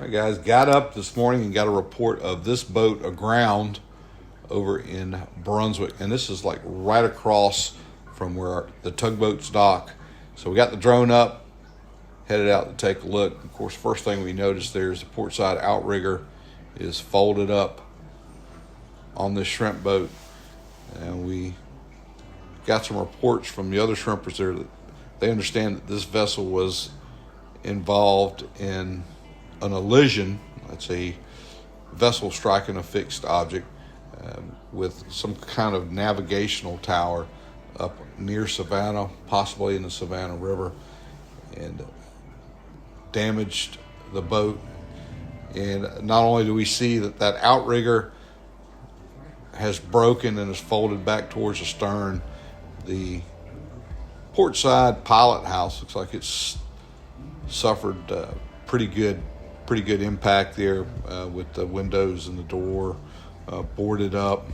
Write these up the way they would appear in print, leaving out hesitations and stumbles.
All right, guys, got up this morning and got a report of this boat aground over in Brunswick. And this is like right across from where the tugboats dock. So we got the drone up, headed out to take a look. Of course, first thing we noticed there is the port side outrigger is folded up on this shrimp boat. And we got some reports from the other shrimpers there that they understand that this vessel was involved in an elision. That's a vessel striking a fixed object with some kind of navigational tower up near Savannah, possibly in the Savannah River, and damaged the boat. And not only do we see that outrigger has broken and is folded back towards the stern, the port side pilot house looks like it's suffered pretty good impact there with the windows and the door boarded up.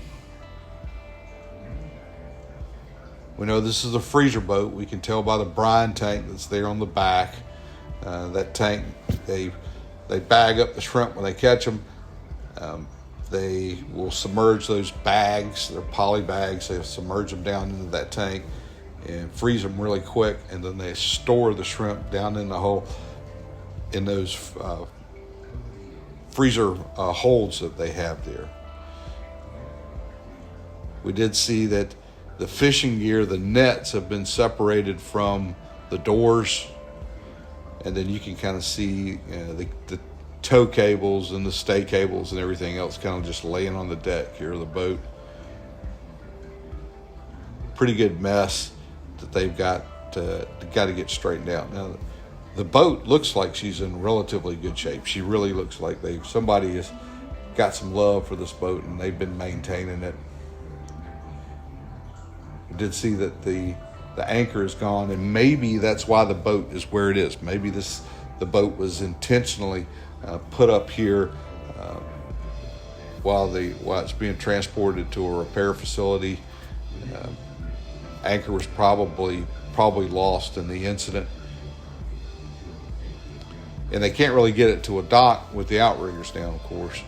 We know this is a freezer boat. We can tell by the brine tank that's there on the back. That tank, they bag up the shrimp when they catch them. They will submerge those bags, they're poly bags, they submerge them down into that tank and freeze them really quick, and then they store the shrimp down in the hole in those freezer holds that they have there. We did see that the fishing gear, the nets, have been separated from the doors, and then you can kind of see the tow cables and the stay cables and everything else kind of just laying on the deck here of the boat. Pretty good mess that they've got to get straightened out. Now, the boat looks like she's in relatively good shape. She really looks like somebody has got some love for this boat and they've been maintaining it. We did see that the anchor is gone, and maybe that's why the boat is where it is. Maybe the boat was intentionally put up here while it's being transported to a repair facility. Anchor was probably lost in the incident, and they can't really get it to a dock with the outriggers down, of course,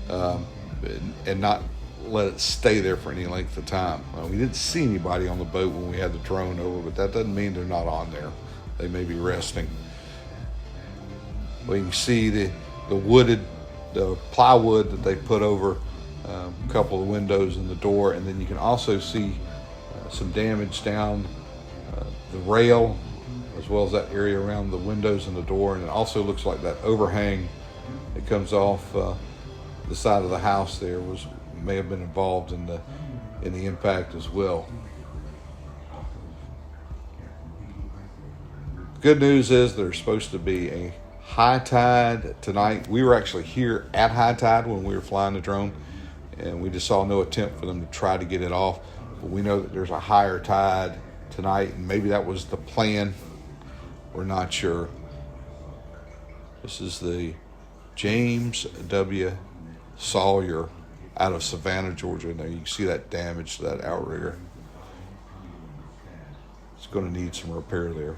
and not let it stay there for any length of time. We didn't see anybody on the boat when we had the drone over, but that doesn't mean they're not on there. They may be resting. We can see the plywood that they put over a couple of the windows and the door, and then you can also see some damage down the rail, as well as that area around the windows and the door. And it also looks like that overhang that comes off the side of the house there may have been involved in the impact as well. Good news is there's supposed to be a high tide tonight. We were actually here at high tide when we were flying the drone, and we just saw no attempt for them to try to get it off. But we know that there's a higher tide tonight, and maybe that was the plan. We're not sure. This is the James W. Salyer out of Savannah, Georgia. Now you can see that damage to that outrigger. It's going to need some repair there.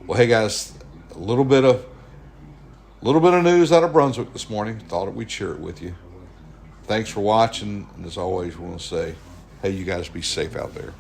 Well, hey guys, a little bit of news out of Brunswick this morning. Thought we'd share it with you. Thanks for watching, and as always, we want to say, hey, you guys be safe out there.